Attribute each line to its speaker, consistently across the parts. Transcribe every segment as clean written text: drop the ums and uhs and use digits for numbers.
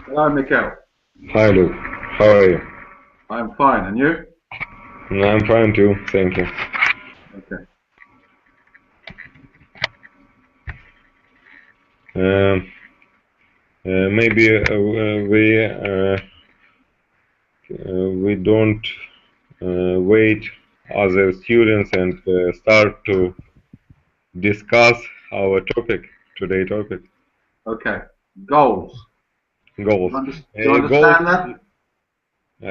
Speaker 1: Hello, Mikhail.
Speaker 2: Hi, Luke. How are you?
Speaker 1: I'm fine, and you?
Speaker 2: I'm fine too, thank you.
Speaker 1: Okay.
Speaker 2: Maybe we don't wait other students and start to discuss our today topic.
Speaker 1: Okay. Goals.
Speaker 2: Goals.
Speaker 1: Do you understand that?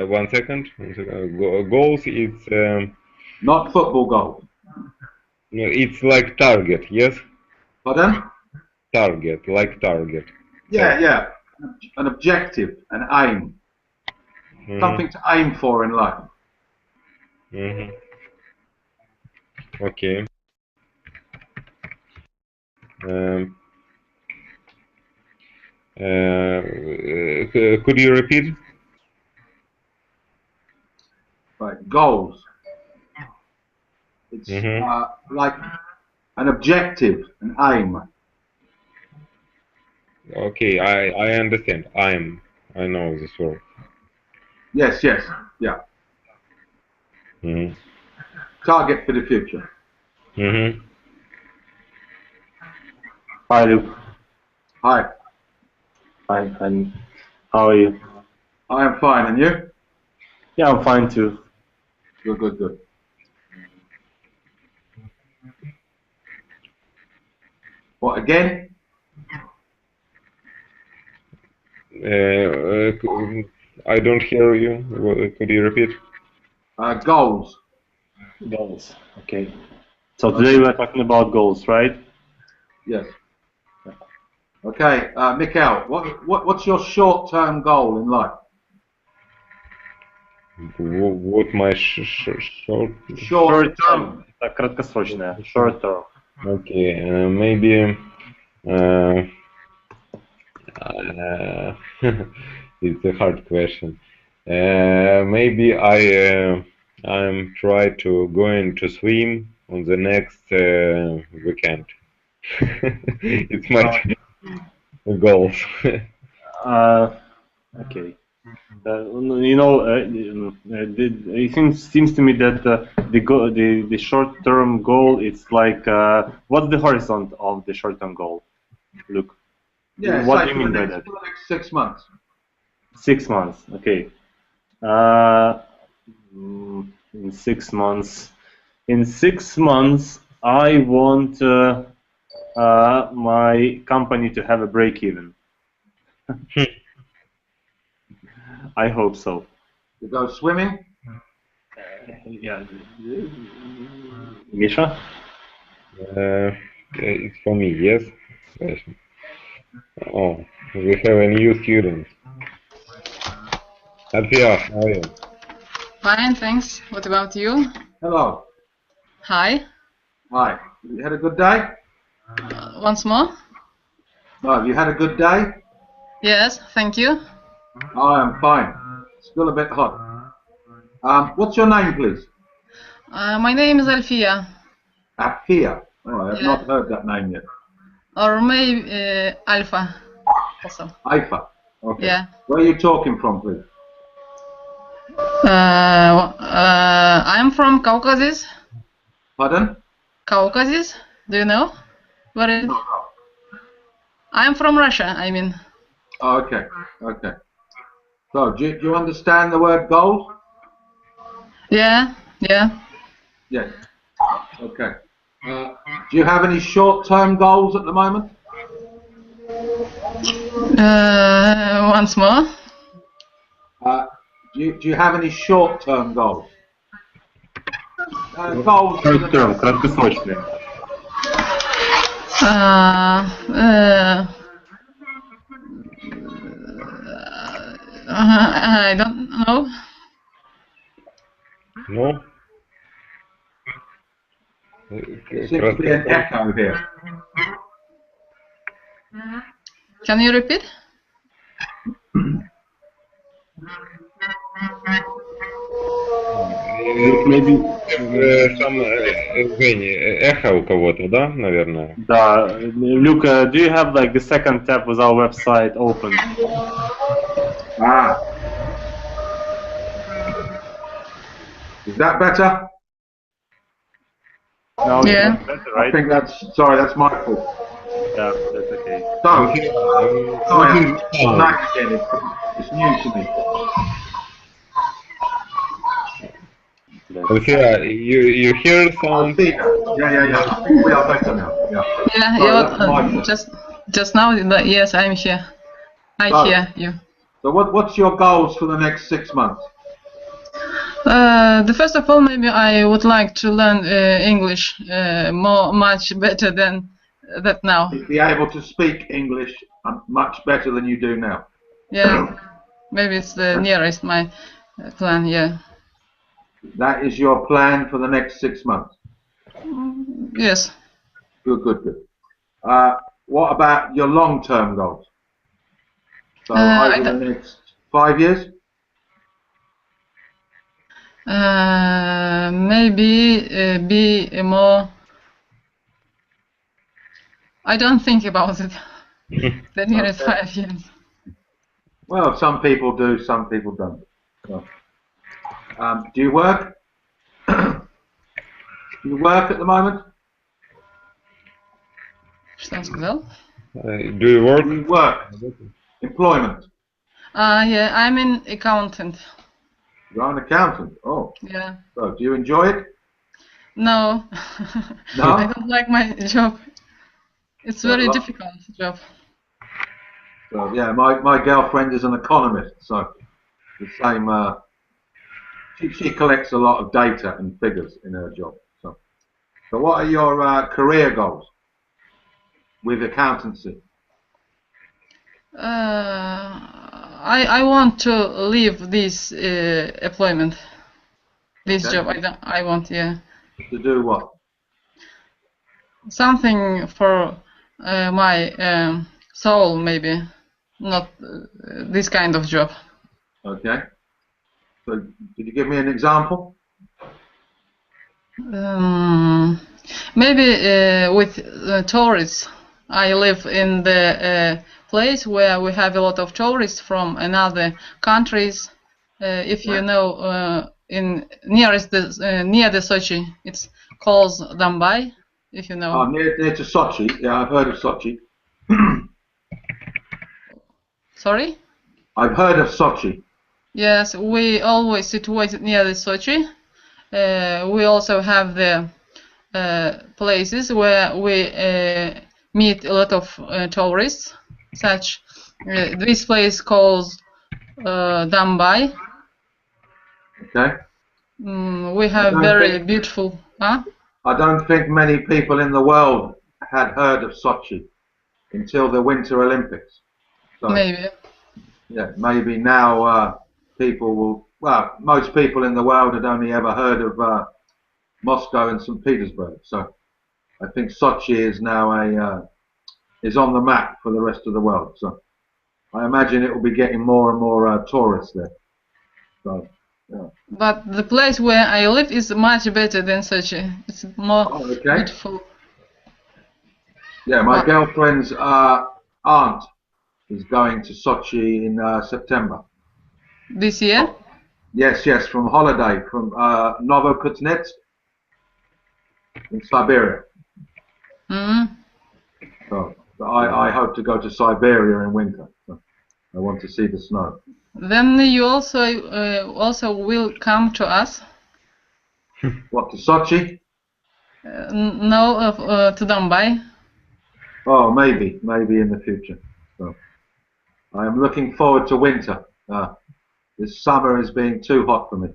Speaker 2: One second. Goals. It's
Speaker 1: Not football goals.
Speaker 2: it's like target. Yes.
Speaker 1: Pardon?
Speaker 2: Target, like target.
Speaker 1: Yeah, yeah. An objective, an aim. Something to aim for in life.
Speaker 2: Okay. Could you repeat?
Speaker 1: Right. Goals. It's like an objective, an aim.
Speaker 2: Okay, I understand. I know this word.
Speaker 1: Yes, yes, yeah. Target for the future.
Speaker 3: Hi, Luke.
Speaker 1: Hi.
Speaker 3: Hi, and how are you?
Speaker 1: I am fine, and you?
Speaker 3: Yeah, I'm fine too.
Speaker 1: Good, good, good. What, again?
Speaker 2: I don't hear you. Could you repeat?
Speaker 1: Goals.
Speaker 3: Goals. Okay. So today we're talking about goals, right?
Speaker 1: Yes. Okay, Mikhail, what's your short-term goal in life?
Speaker 2: What my short
Speaker 3: term? Краткосрочное. Short term.
Speaker 2: Okay, maybe it's a hard question. Maybe I'm try to going to swim on the next weekend. It's my goal.
Speaker 3: Okay. It seems to me that the short-term goal is like what's the horizon of the short-term goal? Look.
Speaker 1: Yeah,
Speaker 3: what do you mean by that?
Speaker 1: For the next 6 months.
Speaker 3: 6 months. Okay. In 6 months. In 6 months, I want my company to have a break-even. I hope so.
Speaker 1: You go swimming?
Speaker 3: Yeah. Misha?
Speaker 2: It's for me, yes. Oh, we have a new student. Alfia, how are you?
Speaker 4: Fine, thanks. What about you?
Speaker 1: Hello.
Speaker 4: Hi.
Speaker 1: Hi. You had a good day?
Speaker 4: Once more?
Speaker 1: No, have you had a good day?
Speaker 4: Yes, thank you.
Speaker 1: I am fine. Still a bit hot. What's your name, please?
Speaker 4: My name is Alfia.
Speaker 1: Alfia. Oh, I have not heard that name yet.
Speaker 4: Or maybe Alpha also.
Speaker 1: Alpha. Okay.
Speaker 4: Yeah.
Speaker 1: Where are you talking from, please?
Speaker 4: I'm from Caucasus.
Speaker 1: Pardon?
Speaker 4: Caucasus? Do you know? Where is it?
Speaker 1: No.
Speaker 4: I'm from Russia, I mean.
Speaker 1: Oh, okay. Okay. So, do you understand the word goals?
Speaker 4: Yeah, yeah.
Speaker 1: Yes. Okay. Do you have any short-term goals at the moment?
Speaker 4: Once more.
Speaker 1: Do you have any short-term goals? Goals.
Speaker 3: Short-term, краткосрочные.
Speaker 4: I don't know.
Speaker 2: No?
Speaker 1: There seems to be an echo here.
Speaker 4: Can you repeat?
Speaker 3: Maybe.
Speaker 2: Там, Жень, эхо у кого-то, да, наверное?
Speaker 3: Да. Luke, do you have like the second tab with our website open?
Speaker 1: Ah. Is that better?
Speaker 3: No,
Speaker 4: Yeah.
Speaker 3: it's better,
Speaker 1: I
Speaker 3: right?
Speaker 1: think sorry, that's my fault.
Speaker 3: Yeah, that's okay.
Speaker 1: So, sorry, I'm back again. It's new to me.
Speaker 2: Alfia, you hear
Speaker 1: I
Speaker 2: sound?
Speaker 1: see that. Yeah. I think we are better now. Yeah.
Speaker 4: Yeah,
Speaker 1: Sorry,
Speaker 4: yeah.
Speaker 1: that's my fault.
Speaker 4: Just now. Yes, I'm here. I
Speaker 1: Oh.
Speaker 4: hear you.
Speaker 1: So what's your goals for the next 6 months?
Speaker 4: The first of all, maybe I would like to learn English much better than that now.
Speaker 1: Be able to speak English much better than you do now.
Speaker 4: Yeah, maybe it's the nearest my plan. Yeah.
Speaker 1: That is your plan for the next 6 months.
Speaker 4: Yes.
Speaker 1: Good. What about your long-term goals? So over the next 5 years?
Speaker 4: Maybe be more. I don't think about it. The nearest 5 years.
Speaker 1: Well, some people do, some people don't. So, do you work? Do you work at the moment?
Speaker 4: Что он сказал?
Speaker 2: Do you work?
Speaker 1: Do you work? Employment.
Speaker 4: Yeah, I'm an accountant.
Speaker 1: You're an accountant. Oh.
Speaker 4: Yeah.
Speaker 1: So, do you enjoy it?
Speaker 4: No.
Speaker 1: No?
Speaker 4: I don't like my job. It's very difficult job.
Speaker 1: So, yeah, my girlfriend is an economist, so the same. She collects a lot of data and figures in her job. So what are your career goals with accountancy?
Speaker 4: I want to leave this employment, this job. I want, yeah.
Speaker 1: To do what?
Speaker 4: Something for my soul, maybe. Not this kind of job.
Speaker 1: Okay. So, could you give me an example?
Speaker 4: Maybe with tourists. I live in the place where we have a lot of tourists from another countries. If you know, in near the Sochi, it's called Dambai. If you know.
Speaker 1: Oh, near to Sochi. Yeah, I've heard of Sochi.
Speaker 4: Sorry?
Speaker 1: I've heard of Sochi.
Speaker 4: Yes, we always situated near the Sochi. We also have the places where we meet a lot of tourists. Such this place called Dambai.
Speaker 1: Okay.
Speaker 4: We have very beautiful. Huh?
Speaker 1: I don't think many people in the world had heard of Sochi until the Winter Olympics. So,
Speaker 4: maybe.
Speaker 1: Yeah, maybe now people will. Well, most people in the world had only ever heard of Moscow and St. Petersburg. So I think Sochi is now is on the map for the rest of the world. So I imagine it will be getting more and more tourists there. So, yeah.
Speaker 4: But the place where I live is much better than Sochi. It's more beautiful.
Speaker 1: Yeah, my girlfriend's aunt is going to Sochi in September.
Speaker 4: This year?
Speaker 1: Yes, from holiday from Novokutnetsk in Siberia. So I hope to go to Siberia in winter. So I want to see the snow.
Speaker 4: Then you also will come to us.
Speaker 1: What, to Sochi?
Speaker 4: No, to Dambai.
Speaker 1: Oh, maybe in the future. So I am looking forward to winter. This summer is being too hot for me.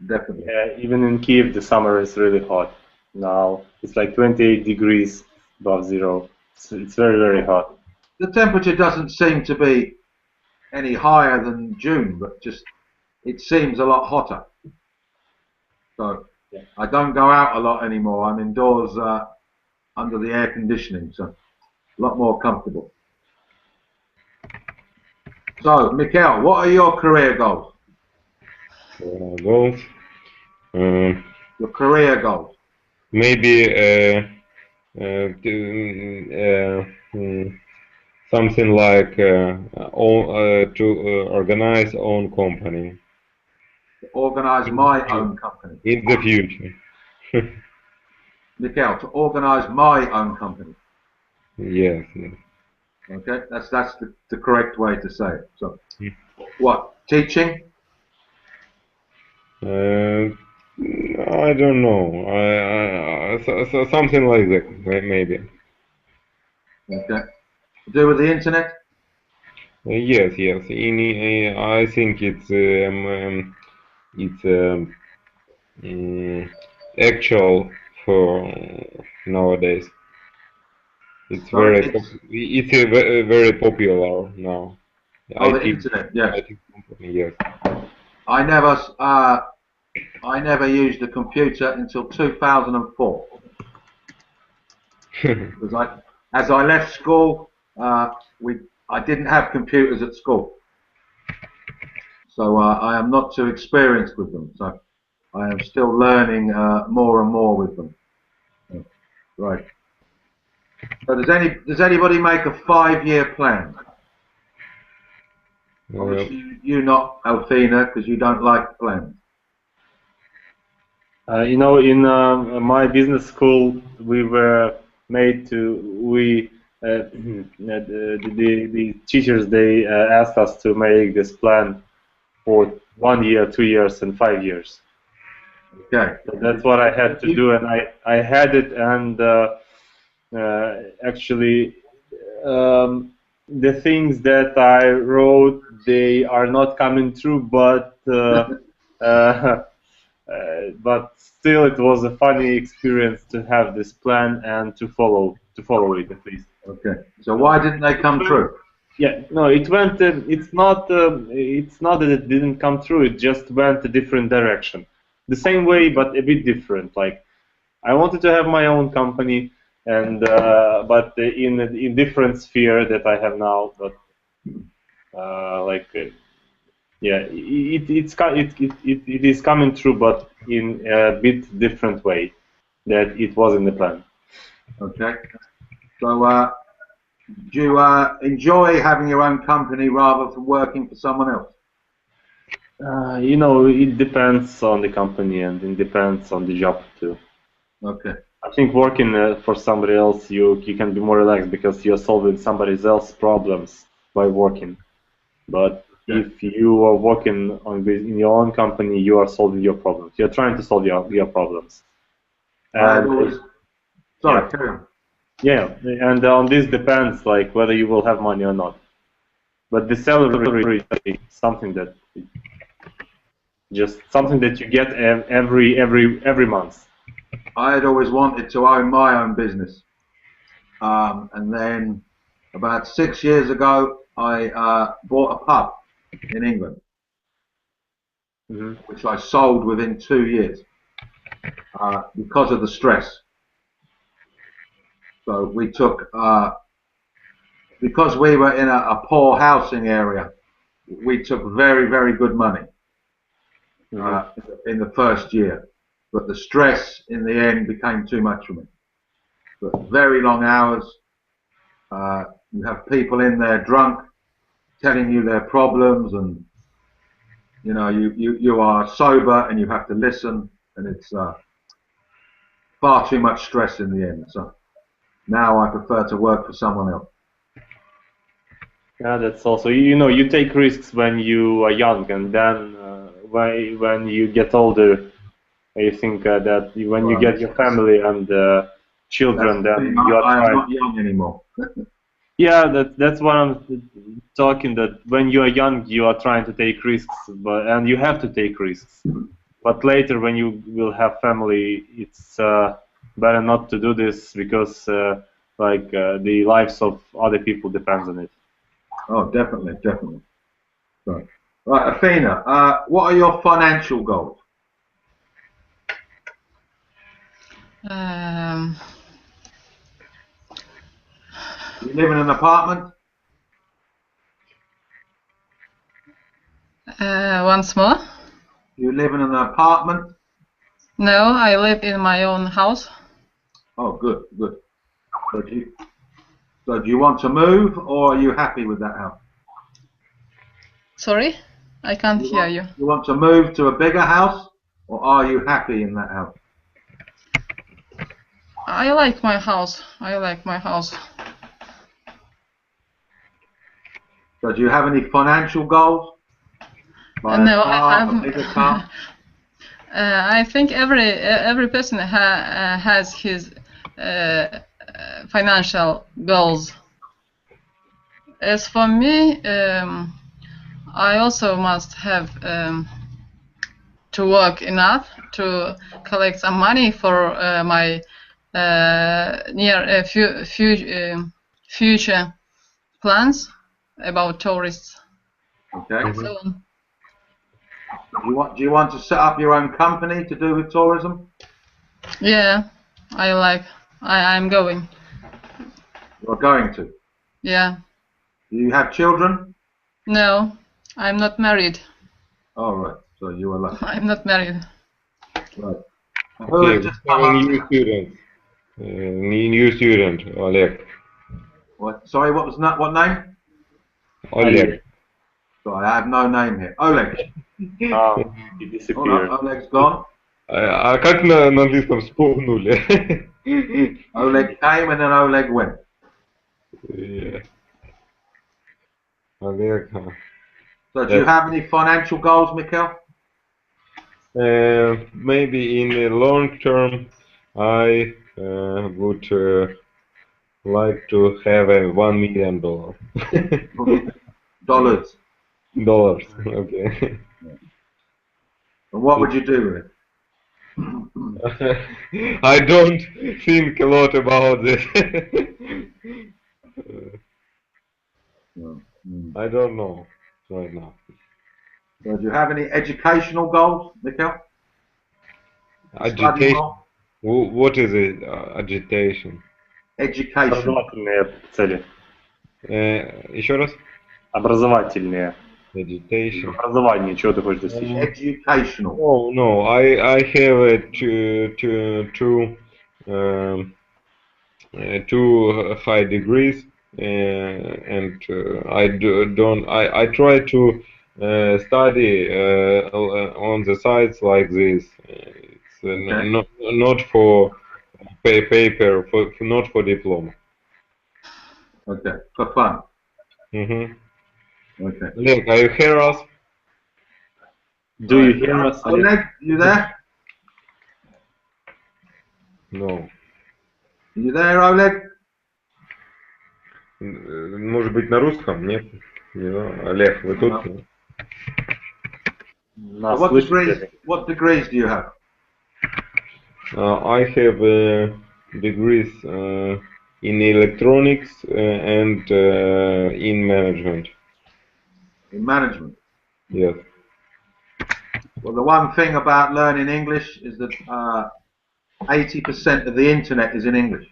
Speaker 1: Definitely.
Speaker 3: Yeah, even in Kiev, the summer is really hot. Now it's like 28 degrees above zero. So it's very, very hot.
Speaker 1: The temperature doesn't seem to be any higher than June, but just it seems a lot hotter. So I don't go out a lot anymore. I'm indoors under the air conditioning, so a lot more comfortable. So, Mikhail, what are your career goals?
Speaker 2: Goals.
Speaker 1: Your career goals?
Speaker 2: Maybe something like to organize own company.
Speaker 1: To organize my own company.
Speaker 2: In the future.
Speaker 1: Mikhail, to organize my own company.
Speaker 2: Yes, yes.
Speaker 1: Okay, that's the correct way to say it. So, what, teaching?
Speaker 2: I don't know. So something like that, maybe.
Speaker 1: Okay. To do with the internet?
Speaker 2: Yes, yes. I think it's actual for nowadays. It's
Speaker 1: Sorry,
Speaker 2: very popular now.
Speaker 1: Oh, the internet, yes.
Speaker 2: IT company, yes.
Speaker 1: I never used a computer until 2004. Because as I left school, I didn't have computers at school. So I am not too experienced with them. So I am still learning more and more with them. Right. So does anybody make a 5-year plan? Obviously, you not, Alfina, because you don't like plans.
Speaker 3: You know, in my business school, we were made to, the teachers, they asked us to make this plan for 1 year, 2 years, and 5 years.
Speaker 1: Okay.
Speaker 3: So that's what I had to do, and I had it, and actually, the things that I wrote, they are not coming true, but but still, it was a funny experience to have this plan and to follow it at least.
Speaker 1: Okay. So why didn't they come true?
Speaker 3: Yeah, no, it went. It's not that it didn't come true. It just went a different direction. The same way, but a bit different. Like, I wanted to have my own company, and but in different sphere that I have now. But yeah, it is coming true, but in a bit different way that it was in the plan.
Speaker 1: Okay. So do you enjoy having your own company rather than working for someone else?
Speaker 3: You know, it depends on the company and it depends on the job too.
Speaker 1: Okay.
Speaker 3: I think working for somebody else, you can be more relaxed because you're solving somebody else's problems by working. But if you are working in your own company, you are solving your problems. You're trying to solve your problems. And
Speaker 1: sorry, carry on.
Speaker 3: Yeah, and on this depends, like whether you will have money or not. But the salary is something that you get every month.
Speaker 1: I had always wanted to own my own business, and then about 6 years ago, I bought a pub in England, which I sold within 2 years because of the stress. So we took, because we were in a poor housing area, we took very, very good money in the first year. But the stress in the end became too much for me. But very long hours, you have people in there drunk, telling you their problems, and you know you are sober and you have to listen, and it's far too much stress in the end. So now I prefer to work for someone else.
Speaker 3: Yeah, that's also, you know, you take risks when you are young, and then when you get older, I think that when you get your family and children, then you are
Speaker 1: I am not young anymore.
Speaker 3: Yeah, that's what I'm talking. That when you are young, you are trying to take risks, and you have to take risks. But later, when you will have family, it's better not to do this because, the lives of other people depends on it.
Speaker 1: Oh, definitely, definitely. Right, right, Athena, what are your financial goals? You live in an apartment?
Speaker 4: Once more?
Speaker 1: You live in an apartment?
Speaker 4: No, I live in my own house.
Speaker 1: Oh, good, good. So do you want to move, or are you happy with that house?
Speaker 4: Sorry? I can't hear you.
Speaker 1: You want to move to a bigger house, or are you happy in that house?
Speaker 4: I like my house. I like my house.
Speaker 1: So do you have any financial goals?
Speaker 4: No, I
Speaker 1: a bigger car?
Speaker 4: I think every person has his financial goals. As for me, I also must have to work enough to collect some money for my near future plans about tourists.
Speaker 1: Okay.
Speaker 4: So on.
Speaker 1: Do you want to set up your own company to do with tourism?
Speaker 4: Yeah, I'm going.
Speaker 1: You're going to?
Speaker 4: Yeah.
Speaker 1: Do you have children?
Speaker 4: No, I'm not married.
Speaker 1: Oh, right. So you are lucky.
Speaker 4: I'm not married.
Speaker 1: Right.
Speaker 2: Okay, new student. New student, Oleg.
Speaker 1: What? Sorry, what was that? What name?
Speaker 2: Oleg.
Speaker 1: Sorry, I have no name here. Oleg.
Speaker 3: He disappeared.
Speaker 1: Oleg's gone.
Speaker 2: А как на английском спугнули?
Speaker 1: Oleg came and then Oleg went.
Speaker 2: Yeah. Oleg.
Speaker 1: So do you have any financial goals, Mikhail?
Speaker 2: Maybe in the long term, I would like to have a $1 million.
Speaker 1: Dollars.
Speaker 2: Dollars, okay.
Speaker 1: And what would you do with it?
Speaker 2: I don't think a lot about this. I don't know right now.
Speaker 1: So do you have any educational goals, Mikhail?
Speaker 2: Agitation. What is it? Agitation.
Speaker 1: Education.
Speaker 3: Образовательные цели.
Speaker 2: Еще раз?
Speaker 3: Образовательные.
Speaker 2: Meditation.
Speaker 3: Образование, чего ты хочешь достичь?
Speaker 1: Educational.
Speaker 2: Oh no, I have two high degrees, and I try to study on the sites like this. It's
Speaker 1: Okay.
Speaker 2: not for paper, not for diploma.
Speaker 1: Okay, for fun.
Speaker 2: Mm-hmm.
Speaker 1: Okay.
Speaker 2: Oleg, are you hear us?
Speaker 3: Do you hear us?
Speaker 1: Oleg, you there?
Speaker 2: No.
Speaker 1: You there, Oleg?
Speaker 2: Может быть на русском? Нет? Не знаю. Олег, вы тут?
Speaker 3: Нас
Speaker 1: What degrees do you have?
Speaker 2: I have degrees in electronics and in management.
Speaker 1: In management?
Speaker 2: Yes.
Speaker 1: Well, the one thing about learning English is that 80% of the internet is in English.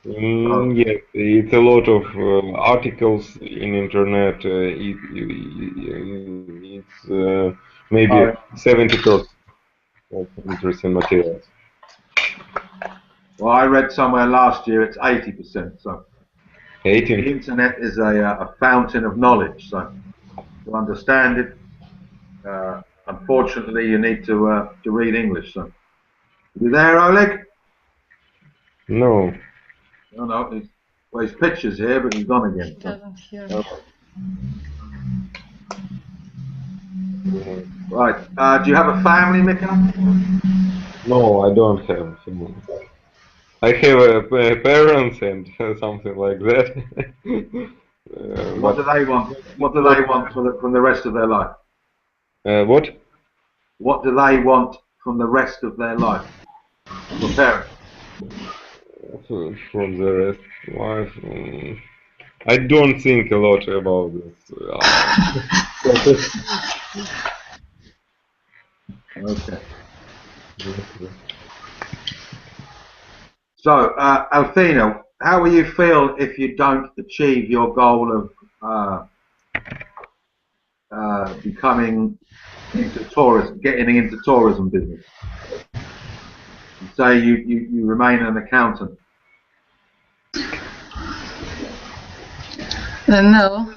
Speaker 2: Yes, it's a lot of articles in internet. It's maybe 70% of interesting materials.
Speaker 1: Well, I read somewhere last year it's 80%. So
Speaker 2: 18.
Speaker 1: the internet is a fountain of knowledge. So to understand it, unfortunately, you need to read English. So, you there, Oleg?
Speaker 2: No.
Speaker 1: No. His picture's here, but he's gone again.
Speaker 4: He doesn't hear
Speaker 1: So.
Speaker 4: me.
Speaker 1: Right. Do you have a family, Mika?
Speaker 2: No, I don't have. I have parents and something like that.
Speaker 1: What do they want? What do they want from the rest of their life?
Speaker 2: What?
Speaker 1: What do they want from the rest of their life? Your parents.
Speaker 2: From the rest of life. I don't think a lot about this.
Speaker 1: Okay. So, Alfina, how will you feel if you don't achieve your goal of becoming into tourism, getting into tourism business? Say you remain an accountant.
Speaker 4: No.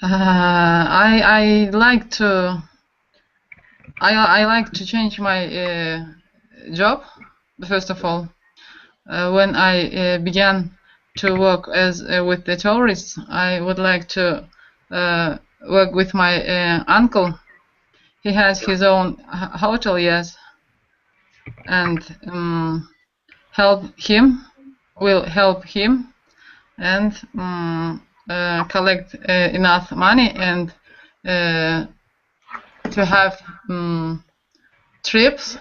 Speaker 4: I like to. I like to change my job. First of all, when I began to work as with the tourists, I would like to work with my uncle. He has his own hotel, yes, and will help him and collect enough money and to have trips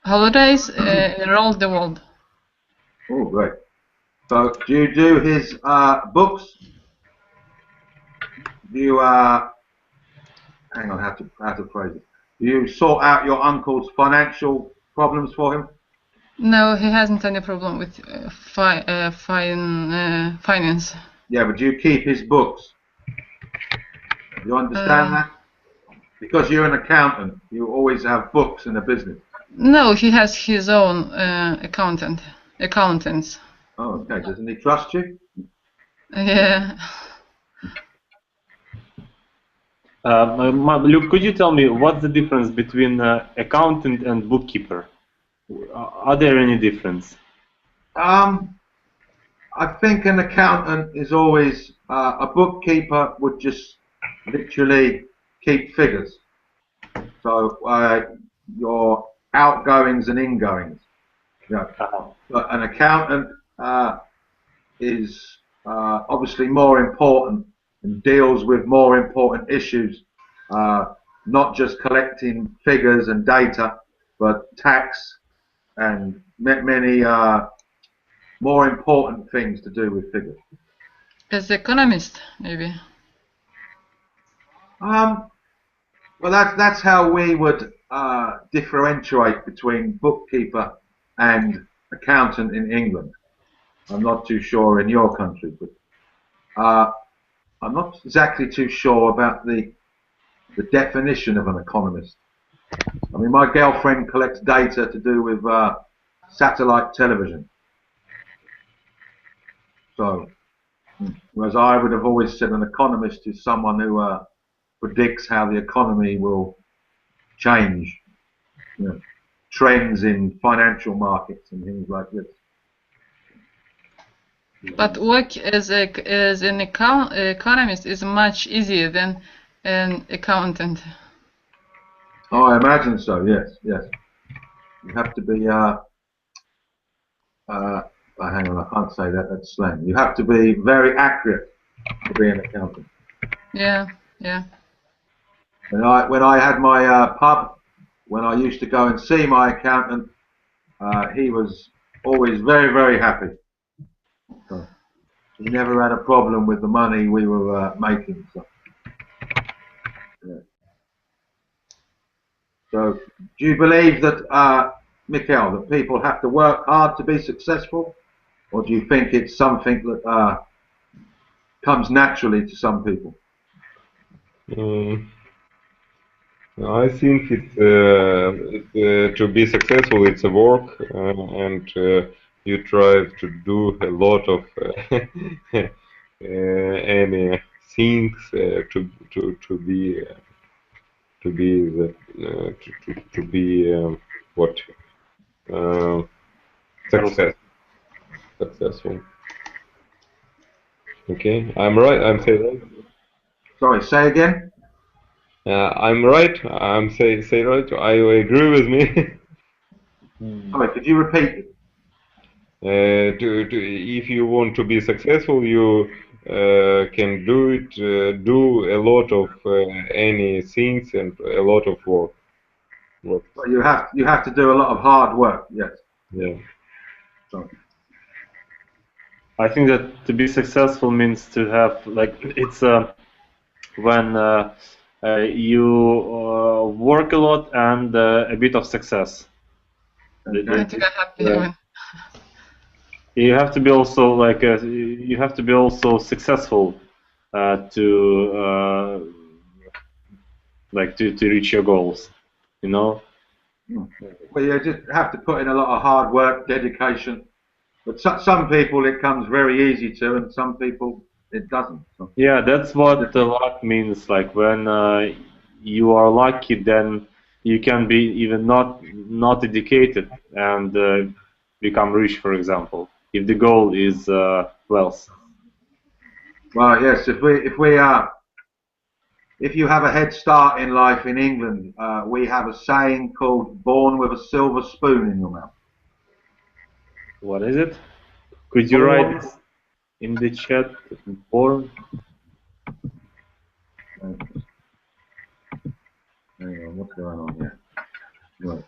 Speaker 1: Holidays
Speaker 4: around the world.
Speaker 1: Oh, great. So, do you do his books? Do you hang on, how to phrase it? Do you sort out your uncle's financial problems for him?
Speaker 4: No, he hasn't any problem with finance.
Speaker 1: Yeah, but do you keep his books? You understand that? Because you're an accountant, you always have books in a business.
Speaker 4: No, he has his own accountants.
Speaker 1: Oh, okay. Doesn't he trust you?
Speaker 4: Yeah.
Speaker 3: Luke, could you tell me what's the difference between accountant and bookkeeper? Are there any difference?
Speaker 1: I think an accountant is always a bookkeeper would just literally keep figures. So your outgoings and ingoings. Yeah. But an accountant is obviously more important and deals with more important issues, not just collecting figures and data, but tax and many more important things to do with figures.
Speaker 4: As economist, maybe.
Speaker 1: Well, that's how we would differentiate between bookkeeper and accountant in England. I'm not too sure in your country, but I'm not exactly too sure about the definition of an economist. I mean, my girlfriend collects data to do with satellite television. So, whereas I would have always said an economist is someone who predicts how the economy will change, trends in financial markets and things like this.
Speaker 4: But work as an economist is much easier than an accountant.
Speaker 1: Oh, I imagine so. Yes. You have to be. Hang on, I can't say that. That's slang. You have to be very accurate to be an accountant.
Speaker 4: Yeah.
Speaker 1: When I had my pub, when I used to go and see my accountant, he was always very, very happy. So he never had a problem with the money we were making. So, yeah. So, do you believe that, Mikhail, that people have to work hard to be successful, or do you think it's something that comes naturally to some people?
Speaker 2: I think it's to be successful, it's a work, and you try to do a lot of any things successful. Okay, I'm right. I'm saying right.
Speaker 1: Sorry, say again.
Speaker 2: I'm right. I'm say right. I agree with me.
Speaker 1: Sorry, could you repeat it?
Speaker 2: If you want to be successful, you can do it. Do a lot of any things and a lot of work. What?
Speaker 1: But you have to do a lot of hard work. Yes.
Speaker 2: Yeah.
Speaker 1: So,
Speaker 3: I think that to be successful means to have, like, it's when you work a lot and a bit of success.
Speaker 1: okay.
Speaker 4: To get happy.
Speaker 3: You have to be also like you have to be also successful to like to reach your goals, you know.
Speaker 1: Well, you just have to put in a lot of hard work, dedication. But some people it comes very easy to, and some people it doesn't. So,
Speaker 3: Yeah, that's what luck means. Like when you are lucky, then you can be even not educated and become rich, for example, if the goal is wealth.
Speaker 1: well, yes, if you have a head start in life in England, we have a saying called "born with a silver spoon in your mouth."
Speaker 3: What is it? Could you write this in the chat? Born.
Speaker 1: Hang on, what's going on here? Right.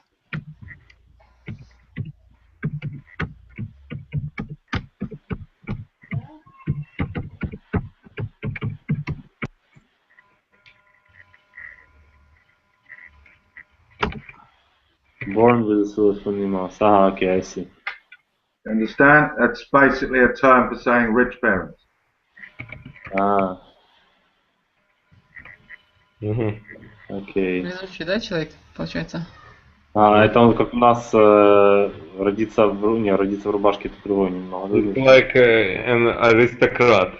Speaker 3: Born with a silver spoon in your mouth. Ah, okay, I see.
Speaker 1: Understand? That's basically a term for saying rich parents.
Speaker 3: А,
Speaker 2: Mhm.
Speaker 3: окей.
Speaker 4: Везучий, да, человек, получается?
Speaker 3: А, это он как у нас родиться в рубашке это другое немного.
Speaker 2: It's like an aristocrat,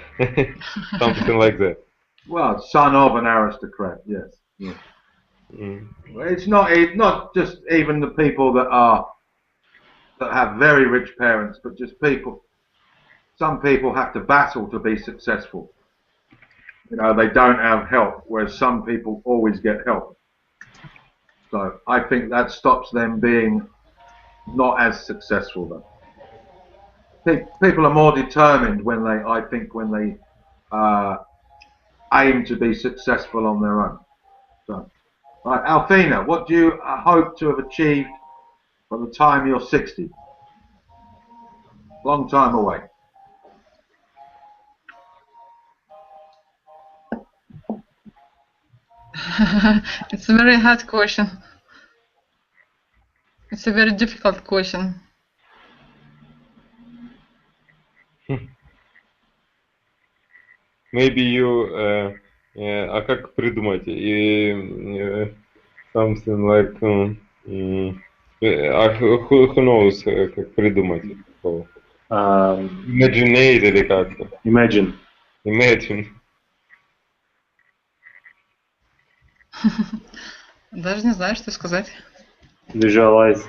Speaker 2: something like that.
Speaker 1: Well, son of an aristocrat, yes. Yes. Well, it's not just even the people that have very rich parents, but just people. Some people have to battle to be successful. You know, they don't have help, whereas some people always get help. So I think that stops them being not as successful though. People are more determined when they aim to be successful on their own. So, right, Alfina, what do you hope to have achieved by the time you're 60? Long time away.
Speaker 4: It's a very hard question. It's a very difficult question.
Speaker 2: Maybe you, а как придумать? Something like, who knows, как придумать? Imaginate или как-то?
Speaker 3: Imagine.
Speaker 2: Imagine.
Speaker 4: Даже не знаю, что сказать.
Speaker 3: Visualize.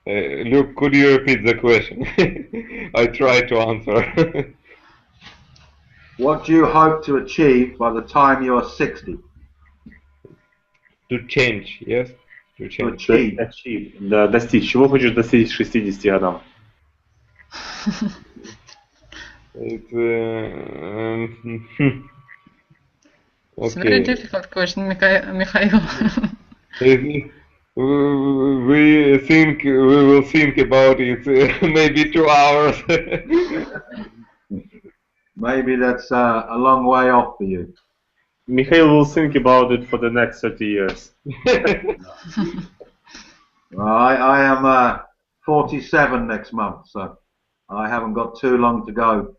Speaker 2: Luke, could you repeat the question? I try to answer.
Speaker 1: What do you hope to achieve by the time you're 60?
Speaker 2: To change, yes? To change.
Speaker 3: Achieve. Да, достичь. Чего хочешь достичь к 60 годам?
Speaker 2: It's
Speaker 4: It's a very
Speaker 2: okay.
Speaker 4: difficult question, Mikhail.
Speaker 2: We will think about it maybe 2 hours.
Speaker 1: Maybe that's a long way off for you.
Speaker 3: Mikhail will think about it for the next 30 years.
Speaker 1: I am 47 next month, so I haven't got too long to go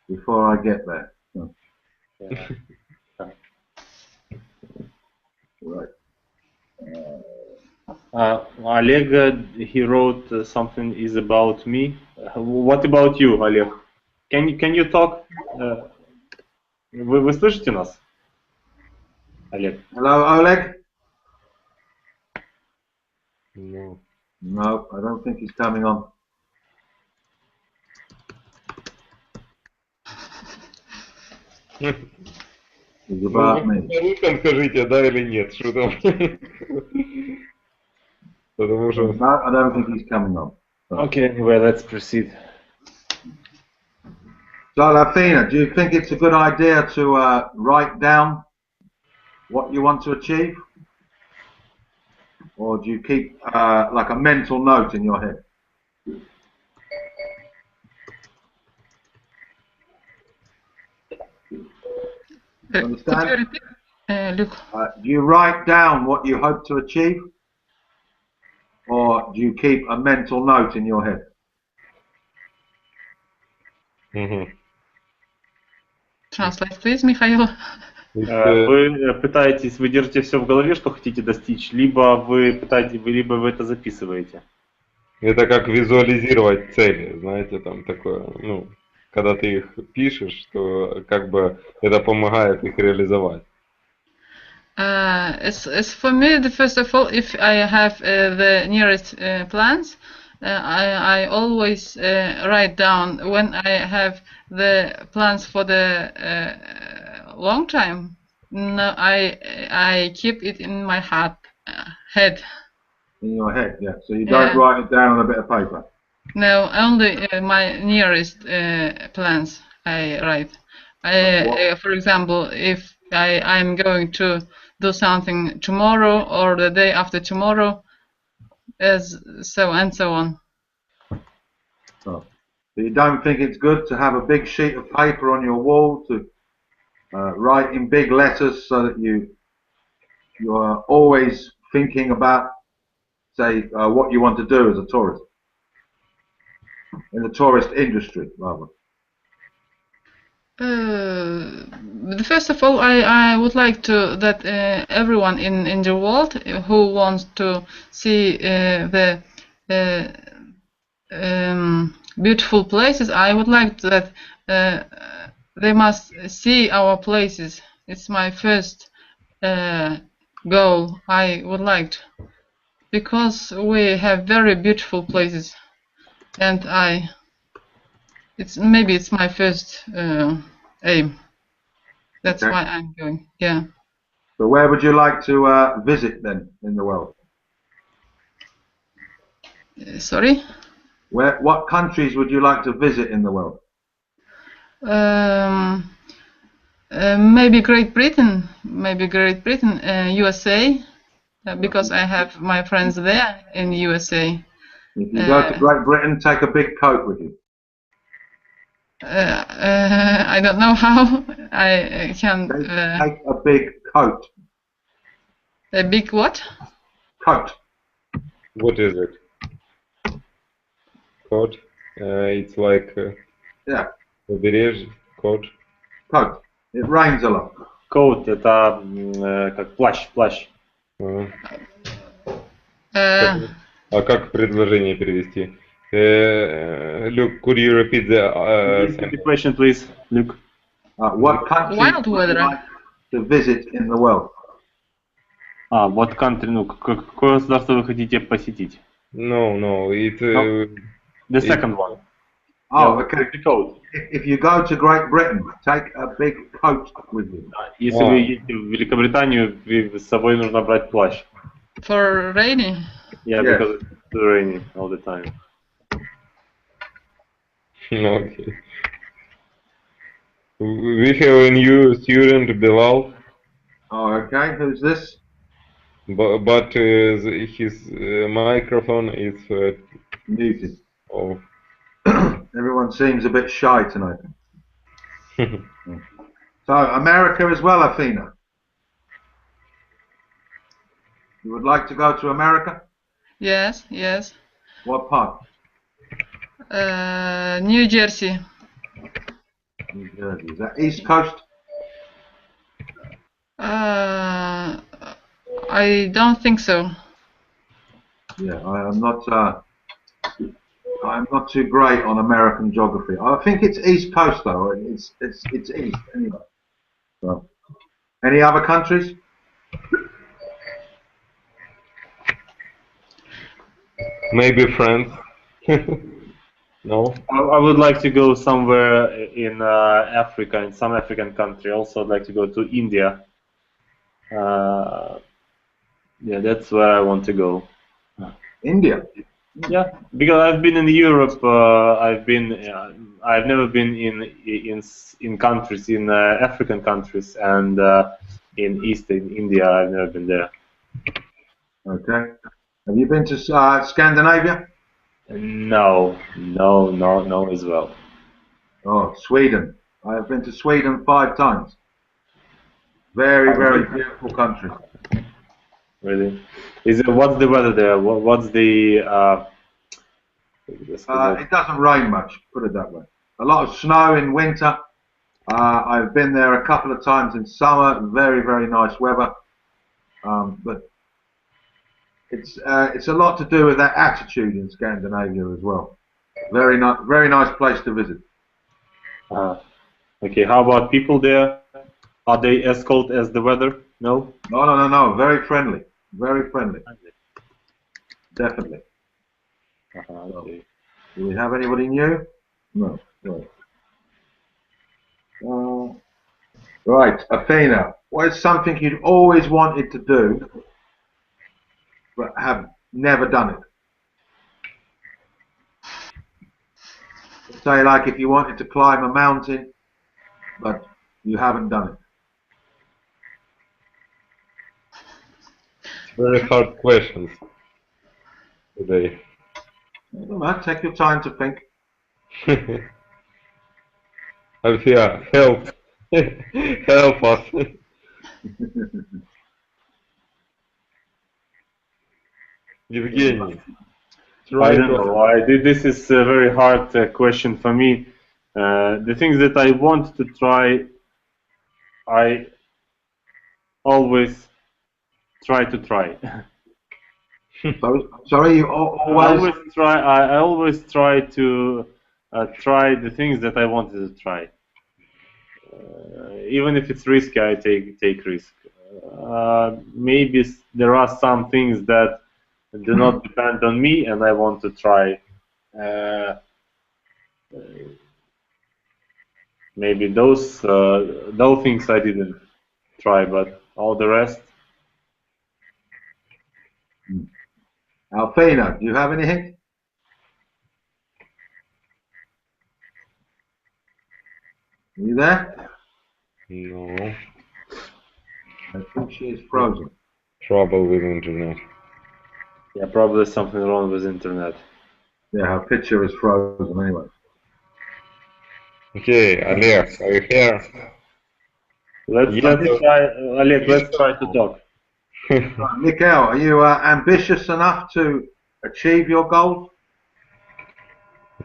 Speaker 1: before I get there. So.
Speaker 3: Yeah.
Speaker 1: Right.
Speaker 3: Oleg, he wrote something is about me. What about you, Oleg? Can you talk? Вы слышите нас? Олег.
Speaker 1: Hello, Oleg?
Speaker 2: No.
Speaker 1: No, I don't think he's coming on. It's about me.
Speaker 2: Русском скажите, да или нет, что там? Потому что...
Speaker 1: No, I don't think he's coming on.
Speaker 3: Okay, anyway, let's proceed.
Speaker 1: So, Lafina, do you think it's a good idea to write down what you want to achieve? or do you keep like a mental note in your head? Understand?
Speaker 4: Could you repeat, Luke?
Speaker 1: Do you write down what you hope to achieve, or do you keep a mental note in your head?
Speaker 4: Translate, please, Михаил.
Speaker 3: Вы пытаетесь, вы держите все в голове, что хотите достичь, либо вы это записываете?
Speaker 2: Это как визуализировать цели, знаете, там такое, ну, когда ты их пишешь, то как бы это помогает их реализовать.
Speaker 4: As for me, first of all, if I have the nearest plans, I always write down when I have the plans for the long time. No, I keep it in my head.
Speaker 1: In your head, yeah. So you don't write it down on a bit of paper.
Speaker 4: No, only my nearest plans I write. For example, if I'm going to do something tomorrow or the day after tomorrow, so on.
Speaker 1: So you don't think it's good to have a big sheet of paper on your wall to write in big letters so that you are always thinking about, say, what you want to do as a tourist, in the tourist industry, rather?
Speaker 4: First of all, I would like to that everyone in the world who wants to see the beautiful places, I would like that they must see our places. It's my first goal. I would like to, because we have very beautiful places, and it's my first aim. That's why I'm going. Yeah.
Speaker 1: So where would you like to visit then in the world?
Speaker 4: Sorry?
Speaker 1: What countries would you like to visit in the world?
Speaker 4: Maybe Great Britain, USA, because I have my friends there in USA.
Speaker 1: If you go to Great Britain, take a big coat with you.
Speaker 4: I don't know how I can.
Speaker 1: Take a big coat.
Speaker 4: A big what?
Speaker 1: Coat.
Speaker 2: What is it? Coat? It's like
Speaker 1: yeah.
Speaker 2: Побережье. Coat.
Speaker 1: Coat. It rains a lot.
Speaker 3: Coat это как плащ.
Speaker 2: А как предложение перевести? Luke, could you repeat the
Speaker 3: question, please, Luke?
Speaker 1: What country would you like to visit in the world?
Speaker 3: What country? Ну, какое государство вы хотите посетить?
Speaker 2: No, it's
Speaker 3: the second one.
Speaker 1: Oh, okay. If you go to Great Britain, take a big coat with you.
Speaker 3: Если вы едете в Великобританию, с собой нужно брать плащ.
Speaker 4: For rainy?
Speaker 3: Yeah, because it's raining all the time.
Speaker 2: Okay. We have a new student, Bilal.
Speaker 1: Oh, okay. Who's this?
Speaker 2: But his microphone is
Speaker 1: muted.
Speaker 2: Oh.
Speaker 1: Everyone seems a bit shy tonight. So, America as well, Athena. You would like to go to America?
Speaker 4: Yes.
Speaker 1: What part?
Speaker 4: New Jersey.
Speaker 1: New Jersey. Is that East Coast?
Speaker 4: I don't think so.
Speaker 1: Yeah, I'm not too great on American geography. I think it's East Coast though. It's east anyway. So, any other countries?
Speaker 2: Maybe France. No.
Speaker 3: I would like to go somewhere in Africa, in some African country. Also, I'd like to go to India. Yeah, that's where I want to go.
Speaker 1: India.
Speaker 3: Yeah, because I've been in Europe. I've never been in countries, in African countries, and in Eastern India. I've never been there.
Speaker 1: Okay. Have you been to Scandinavia?
Speaker 3: No as well.
Speaker 1: Oh, Sweden. I have been to Sweden 5 times. Very, very beautiful country.
Speaker 3: Really? What's the weather there? What's the
Speaker 1: it doesn't rain much, put it that way. A lot of snow in winter. I've been there a couple of times in summer. Very, very nice weather. But it's a lot to do with that attitude in Scandinavia as well. Very nice place to visit.
Speaker 3: Okay, how about people there? Are they as cold as the weather? No?
Speaker 1: No. Very friendly. Very friendly. Definitely.
Speaker 3: Okay.
Speaker 1: Do we have anybody new? No. Right, Athena. What is something you'd always wanted to do, but have never done it? Say, like, if you wanted to climb a mountain, but you haven't done it.
Speaker 2: Very hard questions today.
Speaker 1: I don't know, take your time to think.
Speaker 2: Alfia, help. Help us. Evgeny.
Speaker 3: I don't know. This is a very hard question for me. The things that I want to try, I always try to try.
Speaker 1: Sorry, you always
Speaker 3: try. I always try to try the things that I wanted to try. Even if it's risky, I take risk. Maybe there are some things that do not depend on me, and I want to try. Maybe those things I didn't try, but all the rest.
Speaker 1: Alfina, do you have anything? Are you there?
Speaker 2: No.
Speaker 1: I think she is frozen.
Speaker 2: Trouble with internet.
Speaker 3: Yeah, probably something wrong with internet.
Speaker 1: Yeah, her picture is frozen anyway.
Speaker 2: Okay, Oleg, are you here?
Speaker 3: Let's try, Oleg. Let's try to talk.
Speaker 1: Mikhail, are you ambitious enough to achieve your goals?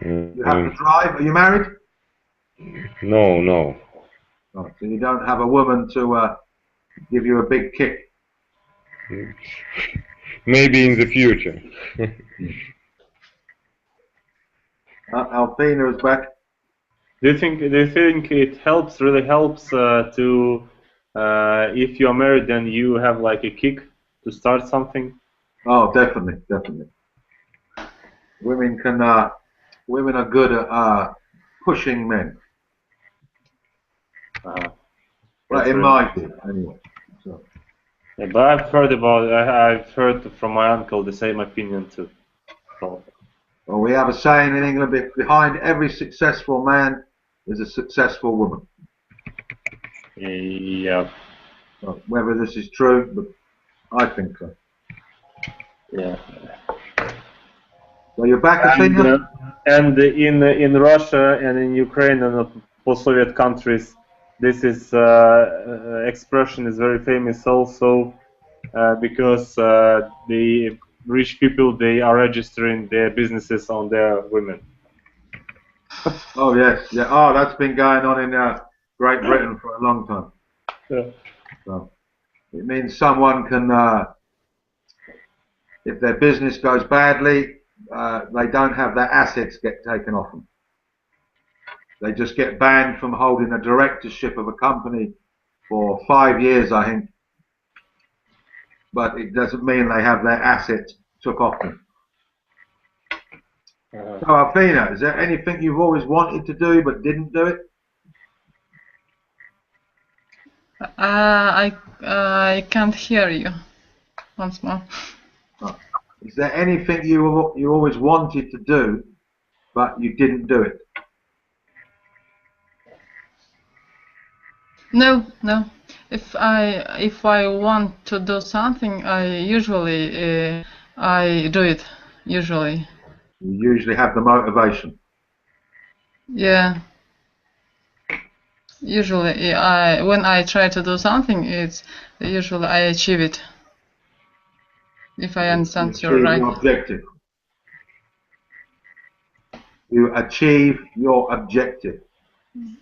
Speaker 1: You have to drive. Are you married?
Speaker 2: No.
Speaker 1: Oh, so you don't have a woman to give you a big kick?
Speaker 2: Maybe in the future.
Speaker 1: Alfina is back.
Speaker 3: Do you think it really helps to if you are married, then you have like a kick to start something?
Speaker 1: Oh, definitely. Women are good at pushing men. Well, in my view, anyway. So.
Speaker 3: Yeah, but I've heard I've heard from my uncle the same opinion too. So.
Speaker 1: Well, we have a saying in England: behind every successful man is a successful woman.
Speaker 3: Yeah.
Speaker 1: Well, whether this is true, but I think so.
Speaker 3: Yeah.
Speaker 1: So you're back, Athena?
Speaker 3: And in Russia and in Ukraine and post-Soviet countries, this is expression is very famous also because the rich people, they are registering their businesses on their women.
Speaker 1: Oh yes, yeah. Oh, that's been going on in Great Britain for a long time.
Speaker 3: Yeah.
Speaker 1: So it means someone can, if their business goes badly, they don't have their assets get taken off them. They just get banned from holding a directorship of a company for 5 years, I think. But it doesn't mean they have their assets took off them. So, Alfina, is there anything you've always wanted to do but didn't do it?
Speaker 4: I can't hear you. Once more.
Speaker 1: Oh. Is there anything you always wanted to do but you didn't do it?
Speaker 4: No. if I want to do something, I usually I do it. Usually.
Speaker 1: You usually have the motivation.
Speaker 4: Yeah. Usually, when I try to do something, it's usually I achieve it. If I understand you right.
Speaker 1: Your objective. You achieve your objective.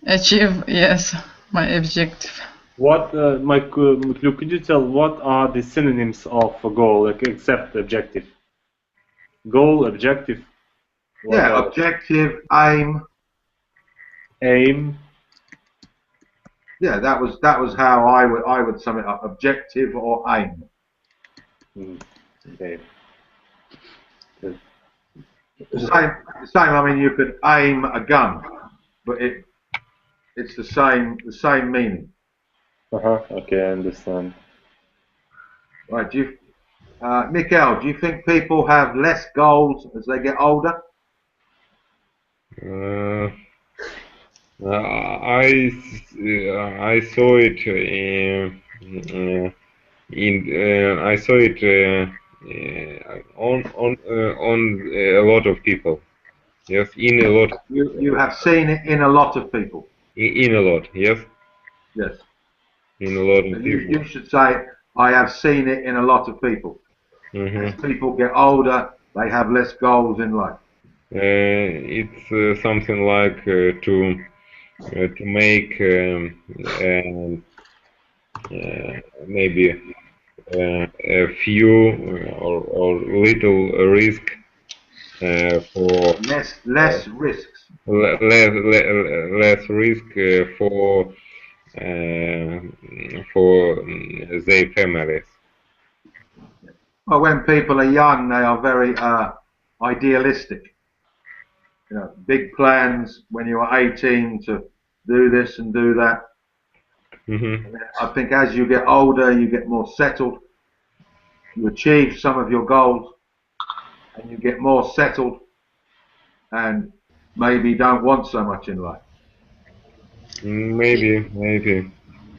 Speaker 4: Achieve, yes, my objective.
Speaker 3: What, Mike, could you tell what are the synonyms of a goal, like except objective? Goal, objective.
Speaker 1: Yeah, objective, aim.
Speaker 3: Aim.
Speaker 1: Yeah, that was how I would sum it up. Objective or aim.
Speaker 3: Okay. Good.
Speaker 1: The same. I mean, you could aim a gun, but it's the same meaning.
Speaker 3: Okay, I understand.
Speaker 1: Right? Mikael, do you think people have less goals as they get older?
Speaker 2: I saw it on a lot of people. Yes, in a lot.
Speaker 1: You have seen it in a lot of people.
Speaker 2: In a lot, yes.
Speaker 1: Yes.
Speaker 2: In a lot of people.
Speaker 1: You should say, I have seen it in a lot of people. As people get older, they have less goals in life.
Speaker 2: It's something like to make maybe a few or little risk for
Speaker 1: less risks.
Speaker 2: Less risk for their families.
Speaker 1: Well, when people are young, they are very idealistic. You know, big plans when you are 18 to do this and do that. And I think as you get older, you get more settled. You achieve some of your goals, and you get more settled, and maybe don't want so much in life.
Speaker 2: Maybe.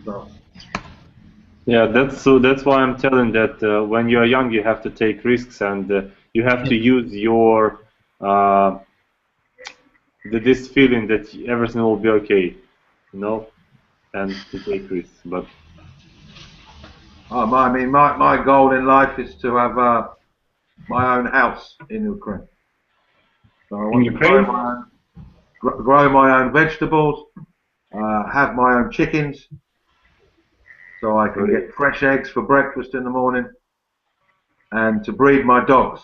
Speaker 1: So.
Speaker 3: Yeah, that's why I'm telling that when you're young, you have to take risks, and you have to use your this feeling that everything will be okay, you know, and to take risks. But
Speaker 1: my goal in life is to have my own house in Ukraine. So I want to grow my own vegetables, have my own chickens, so I can get fresh eggs for breakfast in the morning, and to breed my dogs.